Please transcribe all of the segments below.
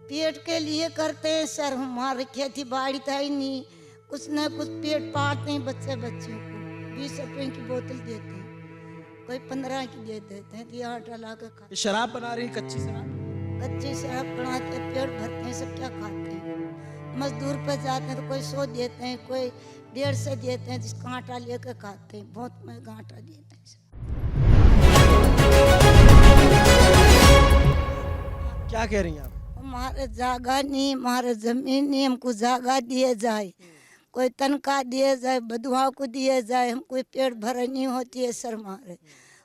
पेट के लिए करते हैं सर। हमारी खेती बाड़ी था ही नहीं, कुछ न कुछ पेट पालते हैं बच्चे बच्चियों को। 20 रुपए की बोतल देते हैं, कोई 15 की दे देते हैं, ये आटा ला के खा। शराब बना रही, कच्ची शराब। कच्ची शराब बनाते हैं, पेट भरते हैं, सब क्या खाते हैं। मजदूर पे जाते हैं तो कोई 100 देते हैं, कोई 150 देते हैं, जिसका आटा लेकर खाते हैं। बहुत महंगा आटा देते हैं सर। क्या कह रही हैं आप? हमारे जागा नहीं, हमारे जमीन नहीं, हमको जागा दिए जाए, कोई तनख्वाह दिए जाए, बधुआ को दिए जाए। हमको पेट भरे नहीं होती है सर हमारे,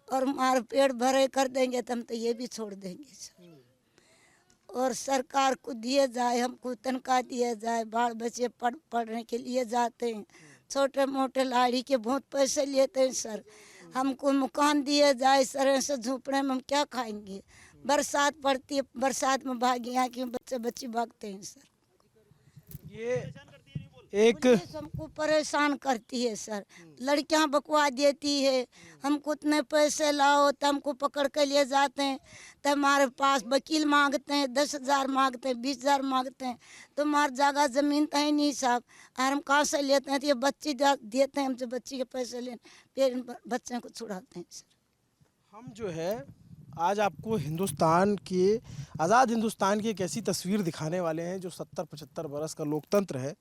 और हमारे पेट भरे कर देंगे तो हम तो ये भी छोड़ देंगे सर। और सरकार को दिए जाए, हमको तनख्वाह दिए जाए। बाल बच्चे पढ़ने के लिए जाते हैं, छोटे मोटे लाड़ी के बहुत पैसे लेते हैं सर। हमको मकान दिए जाए सर, ऐसे झोपड़े में हम क्या खाएंगे। बरसात पड़ती है, बरसात में भागियाँ कि बच्चे बच्ची भागते हैं सर। ये एक पुलिस हमको परेशान करती है सर, लड़कियां बकवा देती है। हमको उतने पैसे लाओ तो हमको पकड़ के ले जाते हैं, तो हमारे पास वकील मांगते हैं, 10,000 मांगते हैं, 20,000 मांगते हैं। तो हमारी जगह जमीन तो है नहीं साहब, और हम कहाँ से लेते हैं। तो ये बच्ची देते हैं, हम जो बच्ची के पैसे लें फिर इन बच्चों को छुड़ाते हैं सर। हम जो है आज आपको हिंदुस्तान के आज़ाद हिंदुस्तान की एक ऐसी तस्वीर दिखाने वाले हैं जो 70-75 बरस का लोकतंत्र है,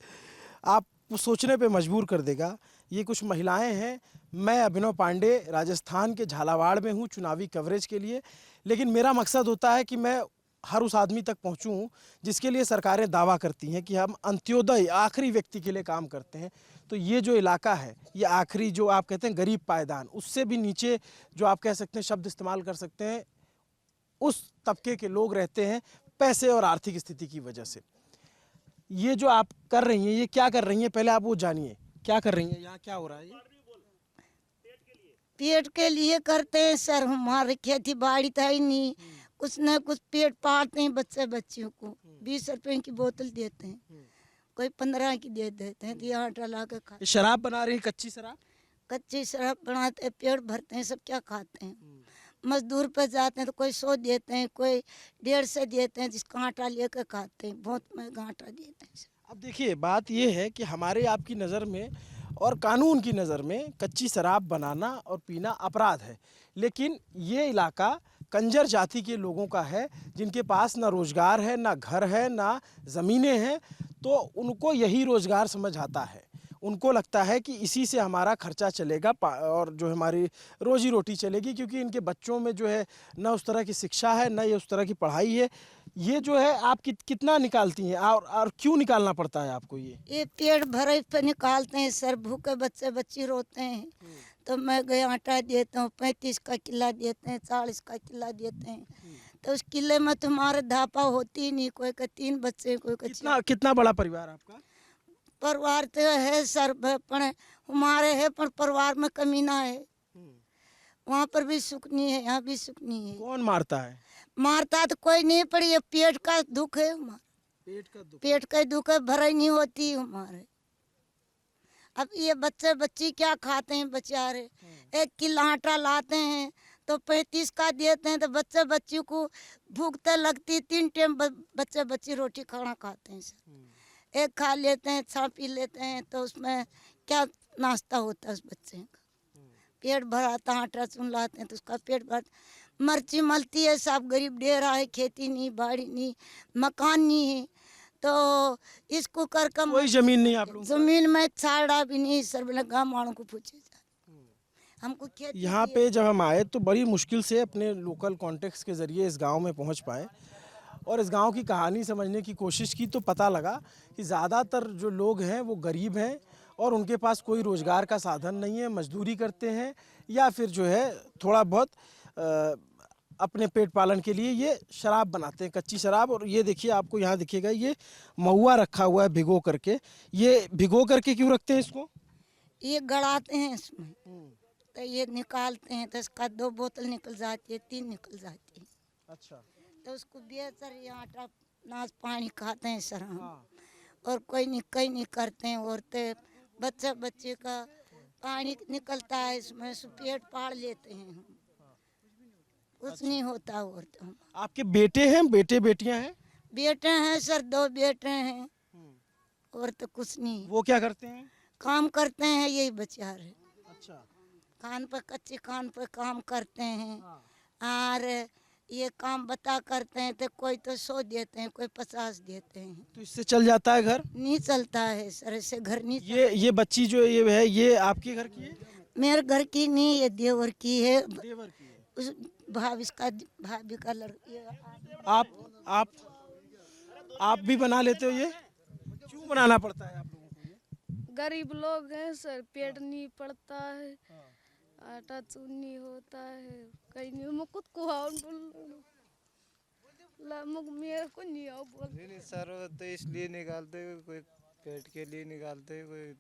आप सोचने पे मजबूर कर देगा। ये कुछ महिलाएं हैं। मैं अभिनव पांडे राजस्थान के झालावाड़ में हूँ चुनावी कवरेज के लिए, लेकिन मेरा मकसद होता है कि मैं हर उस आदमी तक पहुँचूँ जिसके लिए सरकारें दावा करती हैं कि हम अंत्योदय आखिरी व्यक्ति के लिए काम करते हैं। तो ये जो इलाका है, ये आखिरी जो आप कहते हैं गरीब पायदान, उससे भी नीचे जो आप कह सकते हैं, शब्द इस्तेमाल कर सकते हैं, उस तबके के लोग रहते हैं पैसे और आर्थिक स्थिति की वजह से। ये जो आप कर रही हैं, ये क्या कर रही हैं, पहले आप वो जानिए क्या कर रही हैं, यहाँ क्या हो रहा है? पेट के लिए करते हैं सर। हमारी खेती बाड़ी था ही नहीं, कुछ न कुछ पेट पालते हैं बच्चे बच्चियों को। 20 रुपए की बोतल देते हैं, कोई 15 की दे देते हैं, ये आटा ला के खा। शराब बना रही, कच्ची शराब। कच्ची शराब बनाते हैं, पेट भरते हैं, सब क्या खाते हैं। मजदूर पे जाते हैं तो कोई 100 देते हैं, कोई 150 देते हैं, जिसका आटा लेकर खाते हैं। बहुत महंगा आटा देते हैं सर। अब देखिए, बात ये है कि हमारे आपकी नज़र में और कानून की नज़र में कच्ची शराब बनाना और पीना अपराध है, लेकिन ये इलाका कंजर जाति के लोगों का है जिनके पास ना रोज़गार है, ना घर है, ना ज़मीनें हैं। तो उनको यही रोज़गार समझ आता है। उनको लगता है कि इसी से हमारा खर्चा चलेगा और जो हमारी रोजी रोटी चलेगी, क्योंकि इनके बच्चों में जो है ना उस तरह की शिक्षा है, ना ये उस तरह की पढ़ाई है। ये जो है आप कितना निकालती हैं और क्यों निकालना पड़ता है आपको? ये पेट भरे पे निकालते हैं सर। भूखे बच्चे बच्ची रोते हैं तो मैं गए आटा देता हूँ, 35 का किला देते हैं, 40 का किला देते हैं। तो उस किले में तुम्हारे धापा होती नहीं। कोई का 3 बच्चे, कोई का 6। कितना बड़ा परिवार आपका? परिवार तो है सर, पर हमारे है, पर परिवार में कमी ना है। वहाँ पर भी सुख नहीं है, यहाँ भी सुख नहीं है। कौन मारता है? मारता तो कोई नहीं, पर ये पेट का दुख है हमारा। पेट का दुख है, भराई नहीं होती हमारे। अब ये बच्चे बच्ची क्या खाते हैं बेचारे। 1 किलो आटा लाते हैं तो 35 का देते हैं, तो बच्चे बच्ची को भूख तो लगती, 3 टाइम बच्चे बच्ची रोटी खाना खाते हैं सर। एक खा लेते हैं, छा पी लेते हैं, तो उसमें क्या नाश्ता होता है उस बच्चे का। पेट भराता, आटा चुन लाते हैं तो उसका पेट भर। मर्ची मलती है, सब गरीब डेरा है, खेती नहीं, बाड़ी नहीं, मकान नहीं है। तो इसको कर कम कोई जमीन नहीं आप लोगों को? जमीन में छाड़ा भी नहीं सर, बिना गाँव वालों को पूछे जाए। हमको खेती यहाँ पे जब हम आए तो बड़ी मुश्किल से अपने लोकल कॉन्टेक्स्ट के ज़रिए इस गांव में पहुँच पाए और इस गांव की कहानी समझने की कोशिश की, तो पता लगा कि ज़्यादातर जो लोग हैं वो गरीब हैं और उनके पास कोई रोज़गार का साधन नहीं है। मजदूरी करते हैं या फिर जो है थोड़ा बहुत अपने पेट पालन के लिए ये शराब बनाते हैं, कच्ची शराब। और ये देखिए, आपको यहाँ दिखेगा, ये महुआ रखा हुआ है भिगो करके। ये भिगो करके क्यों रखते हैं इसको? ये गड़ाते हैं इसमें, तो ये निकालते हैं तो इसका 2 बोतल निकल जाती है, 3 निकल जाती है। अच्छा। तो उसको बेचकर ये आटा नाच पानी खाते हैं सर हम। और कोई नहीं करते हैं। औरतें बच्चे बच्चे का पानी निकलता है इसमें से, पेट पाड़ लेते हैं हम। कुछ नहीं होता। औरतें आपके बेटे हैं, बेटे बेटियां हैं? बेटे हैं सर, 2 बेटे हैं और तो कुछ नहीं। वो क्या करते हैं? काम करते हैं यही बेचारे, अच्छा। कान पे कच्चे कान पे काम करते हैं। हाँ। और ये काम बता करते हैं तो कोई तो 100 देते हैं, कोई 50 देते हैं। तो इससे चल जाता है घर? नहीं चलता है सर, ऐसे घर नहीं ये बच्ची जो ये है, ये आपके घर की है? मेरे घर की नहीं, ये देवर की है। देवर की है। उस भाभी का लड़की। आप भी बना लेते हो ये? क्यों बनाना पड़ता है आप लोगों को ये? गरीब लोग हैं सर, पेट नहीं पड़ता है, आटा चूनी होता है, कहीं नहीं मुकुट को मेरे को नहीं आओ बोल। नहीं सर, वो तो इसलिए निकालते हैं, कोई पेट के लिए निकालते हैं, कोई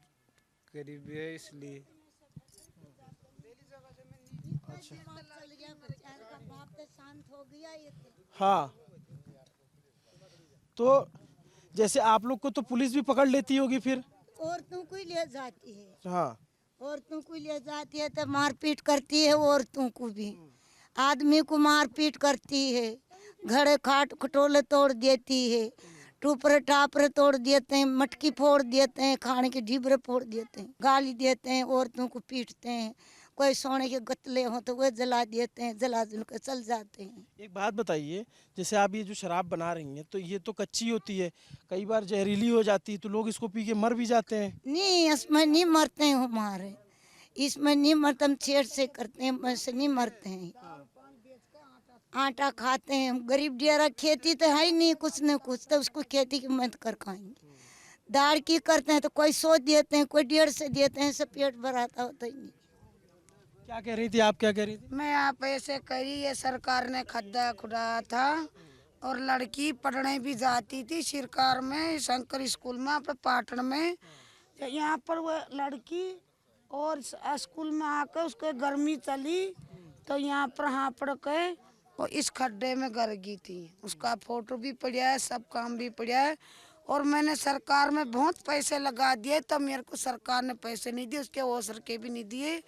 गरीब है इसलिए। अच्छा। हाँ, तो जैसे आप लोग को तो पुलिस भी पकड़ लेती होगी फिर? औरतों को ही ले जाती है। हाँ। औरतों को ले जाती है तो मारपीट करती है, औरतों को भी आदमी को मारपीट करती है, घड़े खाट खटोले तोड़ देती है, टूपरे टापरे तोड़ देते हैं, मटकी फोड़ देते हैं, खाने के ढिबरे फोड़ देते हैं, गाली देते हैं, औरतों को पीटते हैं, कोई सोने के गतले हो तो वे जला देते हैं, जला जल कर चल जाते हैं। एक बात बताइए, जैसे आप ये जो शराब बना रही हैं तो ये तो कच्ची होती है, कई बार जहरीली हो जाती है, तो लोग इसको पी के मर भी जाते हैं। नहीं, इसमें नहीं मरते हैं हमारे, इसमें नहीं मरते, हम छेड़ से करते हैं, वैसे नहीं मरते हैं। आटा खाते हैं हम, गरीब डेरा खेती तो है ही नहीं, कुछ न कुछ तो उसको खेती की मेहनत कर खाएंगे। दाल की करते हैं तो कोई 100 देते हैं, कोई 150 देते हैं, सब पेट भराता होता ही नहीं। क्या कह रही थी आप, क्या कह रही थी? मैं आप ऐसे करी, ये सरकार ने खड्डा खुदाया था और लड़की पढ़ने भी जाती थी सरकार में, शंकर स्कूल में अपने पाटन में। यहाँ पर वो लड़की और स्कूल में आकर उसको गर्मी चली तो यहाँ पर हापड़ के और इस खड्डे में गिर गई थी। उसका फोटो भी पड़ा है, सब काम भी पड़ा है। और मैंने सरकार में बहुत पैसे लगा दिए तब मेरे को सरकार ने पैसे नहीं दिए, उसके ओसर के भी नहीं दिए,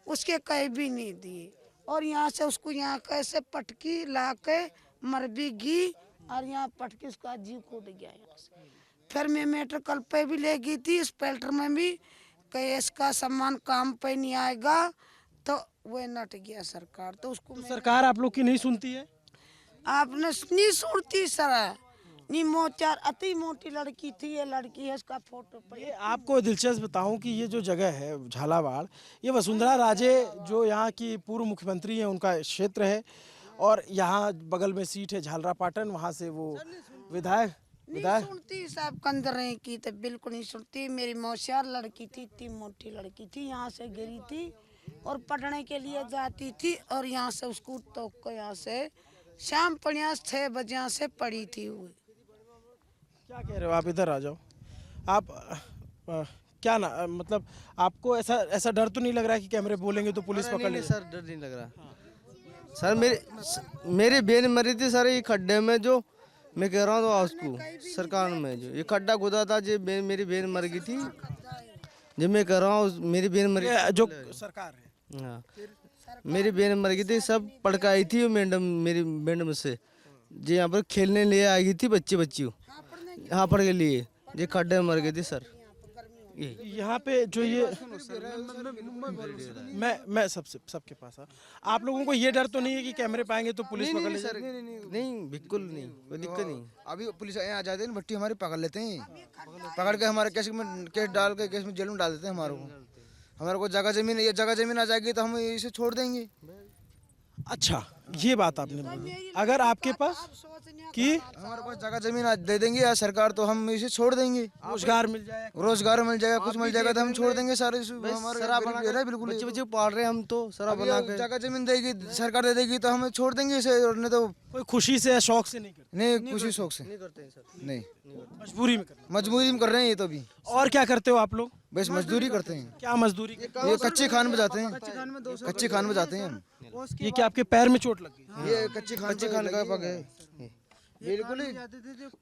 उसके कहीं भी नहीं दिए। और यहाँ से उसको यहाँ कैसे पटकी ला के मर भी गई और यहाँ पटकी उसका जीव कूद गया यहाँ से। फिर मैं मेडिकल पे भी ले गई थी, इस पेल्टर में भी कहीं इसका सामान काम पे नहीं आएगा तो वो नट गया सरकार। तो उसको तो सरकार आप लोग की नहीं सुनती है? आपने नहीं सुनती सर, नहीं मोचार अति मोटी लड़की थी, ये लड़की है, इसका फोटो पे। ये आपको दिलचस्प बताऊं कि ये जो जगह है झालावाड़, ये वसुंधरा राजे जो यहाँ की पूर्व मुख्यमंत्री हैं उनका क्षेत्र है, और यहाँ बगल में सीट है झालरापाटन, वहाँ से वो विधायक नहीं सुनती साहब, कंदरे की तो बिल्कुल नहीं सुनती। मेरी मौसियार लड़की थी, इतनी मोटी लड़की थी, यहाँ से गिरी थी और पढ़ने के लिए जाती थी और यहाँ से उसको टोक को यहाँ से शाम 6 बजे यहाँ से पड़ी थी वो। क्या कह रहे हो आप? इधर आ जाओ आप। क्या ना मतलब आपको ऐसा डर तो नहीं लग रहा है कि कैमरे बोलेंगे तो पुलिस पकड़ लेगी? सर डर नहीं लग रहा सर। मेरी बहन मरी थी सर ये खड्डे में, जो मैं कह रहा हूँ उसको सरकार में जो ये खड्डा खुदा था, जो मेरी बहन मर गई थी, जो मैं कह रहा हूँ मेरी बहन मरी जो सरकार है। हाँ, मेरी बहन मर गई थी, सब पड़काई थी मैडम, मेरी मैडम से जी यहाँ पर खेलने लिए आई गई थी बच्ची यहाँ पढ़ के लिए, ये खड्डे में मर गई थी सर। यहाँ पे जो ये मैं सबके पास आप लोगों को ये डर तो नहीं है कि कैमरे पाएंगे तो पुलिस पकड़ लेगी? सर नहीं बिल्कुल नहीं, कोई दिक्कत नहीं। अभी पुलिस यहाँ आ जाते हैं, भट्टी हमारी पकड़ लेते हैं, पकड़ के हमारे केस डाल के केस में जेल में डाल देते हैं। हमारे को जगह जमीन आ जाएगी तो हम इसे छोड़ देंगे। अच्छा, ये बात आपने बोली। अगर आपके पास कि हमारे पास जगह जमीन दे देंगे या सरकार तो हम इसे छोड़ देंगे। रोजगार मिल जाएगा, कुछ मिल जाएगा तो हम छोड़ देंगे सारे। हमारे बिल्कुल बच्चे पाल रहे हैं हम तो शराब बना के। जगह जमीन देगी सरकार दे देगी तो हम छोड़ देंगे इसे, नहीं तो कोई खुशी से या शौक से नहीं करते? नहीं, खुशी शौक से नहीं करते हैं सर। नहीं, मजबूरी में करते मजबूरी में कर रहे हैं ये तो भी। और क्या करते हो आप लोग? बस मजदूरी करते हैं। क्या मजदूरी? ये कच्ची खान में जाते हैं, कच्ची खान में जाते हैं हम। ये क्या आपके पैर में चोट लग गई? ये कच्ची खान का पग है, बिल्कुल ही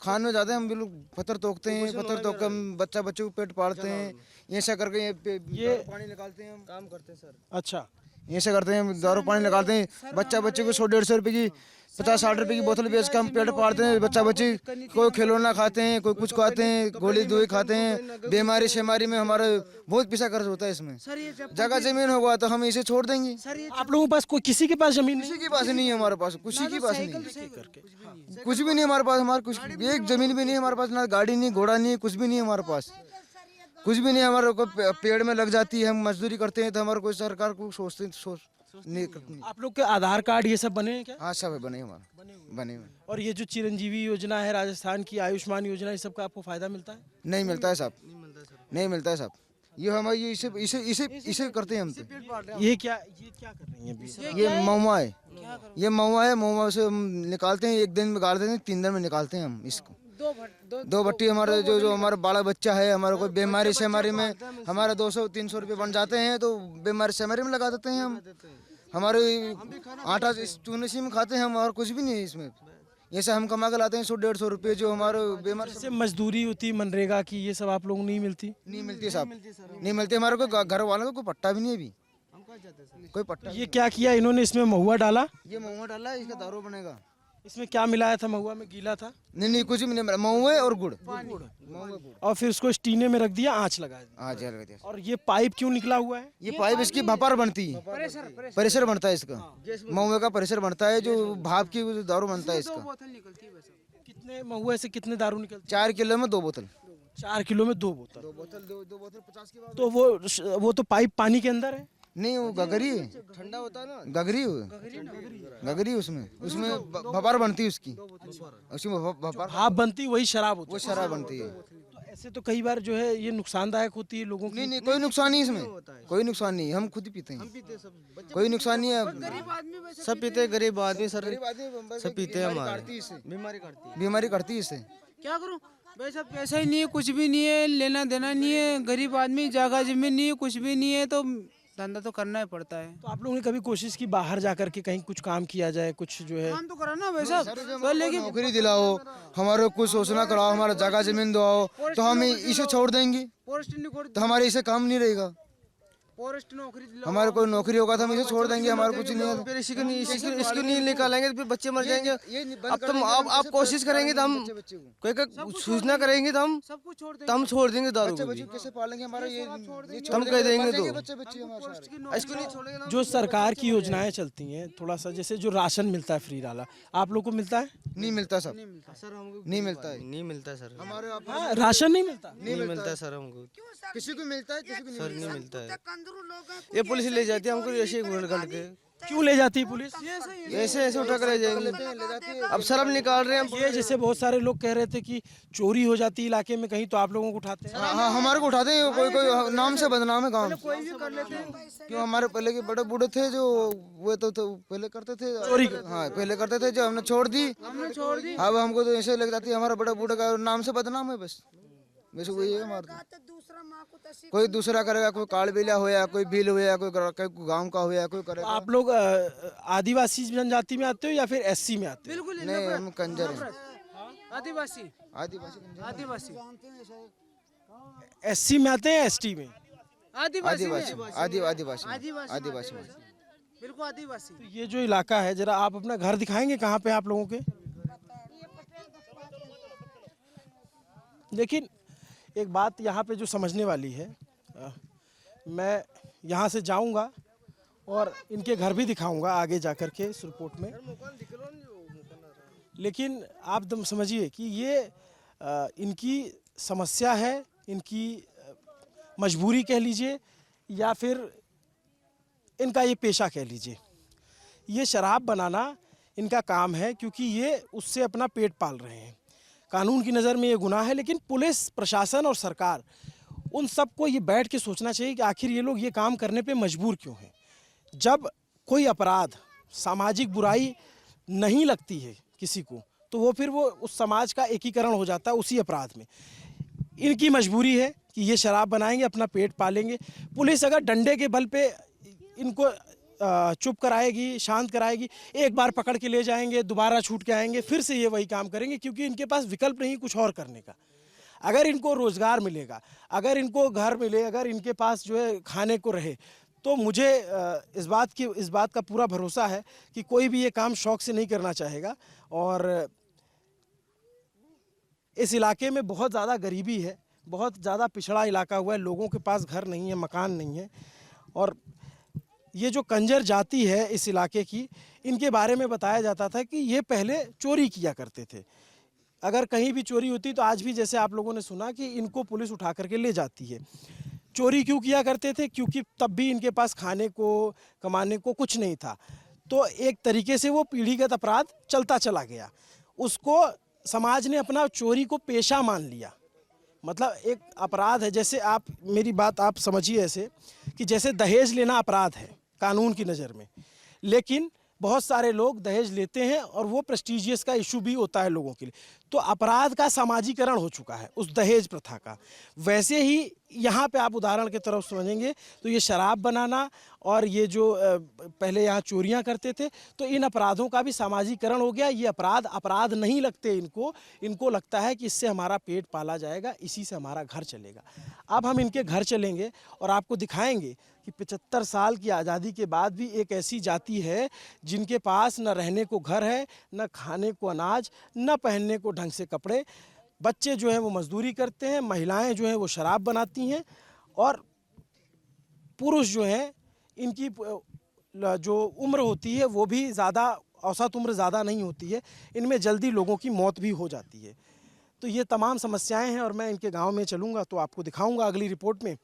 खान में जाते हैं हम। बिल्कुल पत्थर तोड़ते हैं, पत्थर तोड़ के हम बच्चों को पेट पालते हैं, ऐसा करके ये पानी निकालते हैं हम, काम करते हैं सर। अच्छा, ऐसे करते हैं, दारू पानी निकालते हैं, बच्चे को 100-150 रुपए की 50-60 रुपए की बोतल बेच के हम पेट पालते हैं। बच्चे कोई खिलौना खाते हैं, कोई कुछ खाते हैं, गोली दवाई खाते हैं, बीमारी शेमारी में हमारा बहुत पैसा खर्च होता है इसमें। जगह जमीन होगा तो हम इसे छोड़ देंगे। आप लोगों के पास कोई किसी के पास जमीन नहीं? किसी के पास नहीं है हमारे पास, किसी के पास नहीं, कुछ भी नहीं हमारे पास। हमारे कुछ एक जमीन भी नहीं है हमारे पास, ना गाड़ी नहीं, घोड़ा नहीं, कुछ भी नहीं है हमारे पास, कुछ भी नहीं। हमारे को पेड़ में लग जाती है, हम मजदूरी करते हैं तो हमारे को सरकार को सोच नहीं करती। आप लोग के आधार कार्ड ये सब बने हैं क्या? हाँ सब है, बने हमारे, बने हुए। और ये जो चिरंजीवी योजना है राजस्थान की, आयुष्मान योजना, इस सब का आपको फायदा मिलता है? नहीं मिलता है साहब, नहीं मिलता है साहब। ये हमारे ये इसे इसे इसे इसे करते हैं हम तो। ये क्या कर रही हैं अभी? ये महुआ है, ये महुआ है, महुआ से हम निकालते हैं, एक दिन में गाड़ देते हैं, 3 दिन में निकालते हैं हम इसको। 2 भट्टी हमारे जो हमारा बड़ा बच्चा है, हमारे कोई बीमारी शेमारी में हमारा 200-300 रुपये बन जाते हैं तो बीमारी शेमारी में लगा देते हैं हम। हमारे आटा चूने से में खाते हैं हम, और कुछ भी नहीं है इसमें। जैसे हम कमा के लाते हैं 100-150 रुपये, जो हमारे बीमार जैसे मजदूरी होती मनरेगा की, ये सब आप लोगों को नहीं मिलती? नहीं मिलती है साहब, नहीं मिलती। हमारे को घर वालों को कोई पट्टा भी नहीं है अभी, कोई पट्टा। ये क्या किया इन्होंने? इसमें महुआ डाला? ये महुआ डाला है, इसका दारू बनेगा। इसमें क्या मिलाया था महुआ में? गीला था? नहीं कुछ भी नहीं, महुआ और गुड़, और फिर उसको स्टीने में रख दिया, आँच लगा दी। हाँ जल दिया। और ये पाइप क्यों निकला हुआ है? ये पाइप इसकी भापर बनती है, प्रेशर बनता है इसका, महुए का प्रेशर बनता है, जो भाप की दारू बनता है इसका। कितने महुए से कितने दारू निकलती 4 किलो में 2 बोतल। 4 किलो में 2 बोतल? 2 बोतल 50 की बात। तो वो तो पाइप पानी के अंदर है? नहीं, वो गगरी है, ठंडा होता है ना, गगरी गगरी उसमें भापर बनती है उसकी, उसमें भाप बनती, वही शराब होती वो शराब बनती है। तो ऐसे तो कई बार जो है ये नुकसानदायक होती है लोगों की। नहीं कोई नुकसान नहीं इसमें, कोई नुकसान नहीं, हम खुद ही पीते हैं, कोई नुकसान नहीं है। सब पीते हैं, गरीब आदमी सर सब पीते हैं। हमारे बीमारी करती है इससे। क्या करूं भाई साहब, पैसा ही नहीं है, कुछ भी नहीं है, लेना देना नहीं है, गरीब आदमी, जगह जमीन नहीं है, कुछ भी नहीं है, तो धंधा तो करना ही पड़ता है। तो आप लोगों ने कभी कोशिश की बाहर जाकर के कहीं कुछ काम किया जाए, कुछ जो है? काम तो करा ना भाई साहब, लेकिन नौकरी दिलाओ, हमारे कुछ सोचना कराओ, हमारा जगह जमीन दो, तो हम इसे छोड़ देंगे फॉरेस्ट नहीं, तो हमारे इसे काम नहीं रहेगा। फॉरेस्ट नौकरी दिलाओ। हमारे कोई नौकरी होगा तो हम इसे छोड़ देंगे, हमारा कुछ नहीं है। फिर इसको नहीं निकालेंगे तो फिर बच्चे मर जाएंगे। अब तुम आप कोशिश करेंगे तो हम कोई सूचना करेंगे तो हम सब कुछ छोड़ देंगे। तो हम छोड़ देंगे दारू को भी। कैसे पालेंगे हमारा ये हम कह देंगे तो बच्चे हमारे इसको नहीं छोड़ेंगे ना। जो सरकार की योजनाएं चलती हैं, थोड़ा सा जैसे जो राशन मिलता है फ्री वाला, आप लोग को मिलता है? नहीं मिलता सब, नहीं मिलता है नहीं मिलता सर, हमारे। हाँ, राशन नहीं मिलता? नहीं मिलता सर हमको, किसी को मिलता है, किसी को सर नहीं मिलता है। कंदरू लोग हैं, ये पुलिस ले जाती है हमको ऐसे घूर के। क्यों ले जाती है पुलिस? ऐसे उठा कर ले जाएंगे। अब सर हम निकाल रहे हैं। ये जैसे बहुत सारे लोग कह रहे थे कि चोरी हो जाती है इलाके में कहीं, तो आप लोगों को उठाते हैं? हाँ हमारे को उठाते हैं, कोई नाम से बदनाम है गाँव। क्यों हमारे पहले के बड़े बूढ़े थे जो वो तो पहले करते थे चोरी। हाँ पहले करते थे, जो हमने छोड़ दी। अब हमको तो ऐसे लग जाती है, हमारा बड़ा बूढ़े का नाम से बदनाम है, बस वैसे वही है हमारा। कोई दूसरा करेगा, कोई कालबेलिया होया, कोई भील होया, कोई गांव का होया, कोई करेगा। आप लोग आदिवासी जनजाति में आते हो या फिर एससी में आते हो? बिल्कुल नहीं, हम कंजर हैं, आदिवासी, आदिवासी आदिवासी, एससी में आते हैं, एसटी में? आदिवासी, आदिवासी आदिवासी। बिल्कुल आदिवासी। तो ये जो इलाका है, जरा आप अपना घर दिखाएंगे कहाँ पे आप लोगों के? लेकिन एक बात यहाँ पे जो समझने वाली है, मैं यहाँ से जाऊँगा और इनके घर भी दिखाऊंगा आगे जाकर के इस रिपोर्ट में। लेकिन आप तुम समझिए कि ये इनकी समस्या है, इनकी मजबूरी कह लीजिए या फिर इनका ये पेशा कह लीजिए। ये शराब बनाना इनका काम है, क्योंकि ये उससे अपना पेट पाल रहे हैं। कानून की नज़र में ये गुनाह है, लेकिन पुलिस प्रशासन और सरकार उन सबको ये बैठ के सोचना चाहिए कि आखिर ये लोग ये काम करने पे मजबूर क्यों हैं। जब कोई अपराध, सामाजिक बुराई नहीं लगती है किसी को, तो वो फिर वो उस समाज का एकीकरण हो जाता है उसी अपराध में। इनकी मजबूरी है कि ये शराब बनाएंगे, अपना पेट पालेंगे। पुलिस अगर डंडे के बल पे इनको चुप कराएगी, शांत कराएगी, एक बार पकड़ के ले जाएंगे, दोबारा छूट के आएंगे, फिर से ये वही काम करेंगे, क्योंकि इनके पास विकल्प नहीं कुछ और करने का। अगर इनको रोज़गार मिलेगा, अगर इनको घर मिले, अगर इनके पास जो है खाने को रहे, तो मुझे इस बात का पूरा भरोसा है कि कोई भी ये काम शौक से नहीं करना चाहेगा। और इस इलाके में बहुत ज़्यादा गरीबी है, बहुत ज़्यादा पिछड़ा इलाका हुआ है, लोगों के पास घर नहीं है, मकान नहीं है। और ये जो कंजर जाति है इस इलाके की, इनके बारे में बताया जाता था कि ये पहले चोरी किया करते थे। अगर कहीं भी चोरी होती तो आज भी जैसे आप लोगों ने सुना कि इनको पुलिस उठा करके ले जाती है। चोरी क्यों किया करते थे? क्योंकि तब भी इनके पास खाने को, कमाने को कुछ नहीं था। तो एक तरीके से वो पीढ़ीगत अपराध चलता चला गया। उसको समाज ने अपना चोरी को पेशा मान लिया। मतलब एक अपराध है, जैसे आप मेरी बात आप समझिए ऐसे कि जैसे दहेज लेना अपराध है कानून की नज़र में, लेकिन बहुत सारे लोग दहेज लेते हैं और वो प्रेस्टिजियस का इशू भी होता है लोगों के लिए। तो अपराध का सामाजिकरण हो चुका है उस दहेज प्रथा का। वैसे ही यहाँ पे आप उदाहरण के तरफ समझेंगे तो ये शराब बनाना और ये जो पहले यहाँ चोरियाँ करते थे, तो इन अपराधों का भी सामाजिकरण हो गया। ये अपराध नहीं लगते इनको लगता है कि इससे हमारा पेट पाला जाएगा, इसी से हमारा घर चलेगा। अब हम इनके घर चलेंगे और आपको दिखाएंगे कि 75 साल की आज़ादी के बाद भी एक ऐसी जाति है जिनके पास न रहने को घर है, न खाने को अनाज, न पहनने को ढंग से कपड़े। बच्चे जो हैं वो मजदूरी करते हैं, महिलाएं जो हैं वो शराब बनाती हैं, और पुरुष जो हैं इनकी जो उम्र होती है वो भी ज़्यादा, औसत उम्र ज़्यादा नहीं होती है। इनमें जल्दी लोगों की मौत भी हो जाती है। तो ये तमाम समस्याएं हैं और मैं इनके गांव में चलूँगा तो आपको दिखाऊँगा अगली रिपोर्ट में।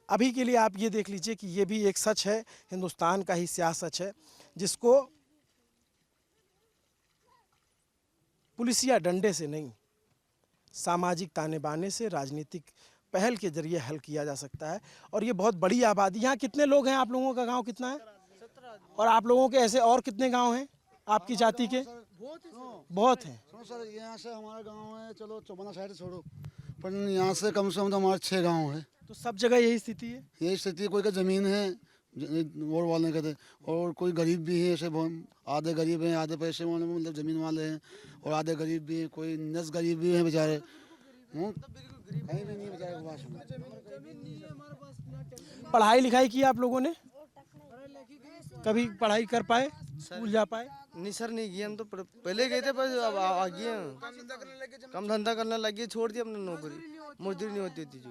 अभी के लिए आप ये देख लीजिए कि ये भी एक सच है, हिंदुस्तान का ही स्याह सच है, जिसको पुलिसिया डंडे से नहीं, सामाजिक ताने बाने से, राजनीतिक पहल के जरिए हल किया जा सकता है। और ये बहुत बड़ी आबादी। यहाँ कितने लोग हैं? आप लोगों का गांव कितना है? और आप लोगों के ऐसे और कितने गांव हैं आपकी जाति के? बहुत हैं। सर यहाँ से हमारा गांव है, चलो चौबना साइड छोड़ो, पर यहाँ से कम से कम तो हमारे 6 गांव है। तो सब जगह यही स्थिति है? यही स्थिति। कोई का ज़मीन है वोट वाले कहते, और कोई गरीब भी है, ऐसे आधे गरीब हैं, आधे पैसे वाले मतलब ज़मीन वाले हैं, और आधे गरीब भी हैं, कोई नस गरीब भी हैं बेचारे, कहीं भी नहीं बेचारे के पास। पढ़ाई लिखाई की आप लोगों ने? कभी पढ़ाई कर पाए, स्कूल जा पाए? नहीं सर, नहीं किया। हम तो पहले गए थे, पर अब आ गए हैं। कम धंधा करने लगे, छोड़ दिया हमने नौकरी, मजदूरी नहीं होती थी जो।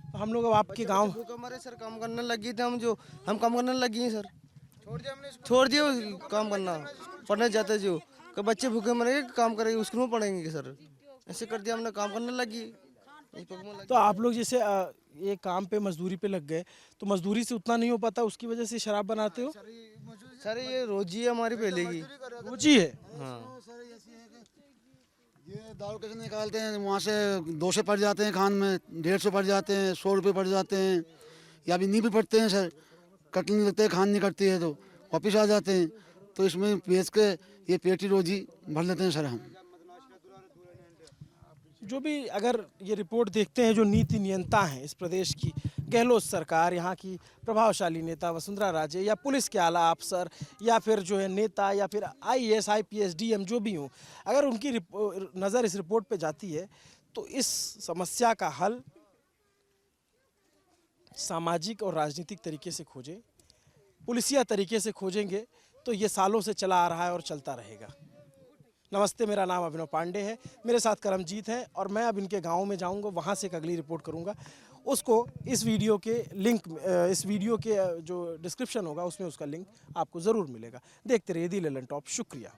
तो हम लोग अब आपके गांव हमारे सर काम करने लगे थे, हम काम करने लगे हैं सर। छोड़ दिया काम करना, पढ़ने जाते जो। कि बच्चे भूखे मरेंगे, काम करेंगे, स्कूल में पढ़ेंगे सर। ऐसे कर दिया हमने, काम करने लगी। तो आप लोग जैसे ये काम पे मजदूरी पे लग गए, तो मजदूरी से उतना नहीं हो पाता, उसकी वजह से शराब बनाते हो? सर ये रोजी है हमारी पहले की। रोजी है? हाँ। ये दारू कैसे निकालते हैं, वहाँ से 200 पड़ जाते हैं, खान में 150 पड़ जाते हैं, 100 रुपये पड़ जाते हैं, या भी नहीं भी पड़ते हैं सर। कट नहीं लगते, खान नहीं कटती है तो वापिस आ जाते हैं। तो इसमें बेच के ये पेटी रोजी भर लेते हैं सर हम। जो भी अगर ये रिपोर्ट देखते हैं, जो नीति नियंता हैं इस प्रदेश की, गहलोत सरकार, यहाँ की प्रभावशाली नेता वसुंधरा राजे, या पुलिस के आला अफसर, या फिर जो है नेता, या फिर IAS IPS DM जो भी हों, अगर उनकी नज़र इस रिपोर्ट पे जाती है तो इस समस्या का हल सामाजिक और राजनीतिक तरीके से खोजें, पुलिसिया तरीके से खोजेंगे तो ये सालों से चला आ रहा है और चलता रहेगा। नमस्ते, मेरा नाम अभिनव पांडे है, मेरे साथ करमजीत है, और मैं अब इनके गांव में जाऊंगा, वहां से एक अगली रिपोर्ट करूंगा। उसको इस वीडियो के लिंक, इस वीडियो के जो डिस्क्रिप्शन होगा उसमें उसका लिंक आपको ज़रूर मिलेगा। देखते रहिए दी ललन टॉप। शुक्रिया।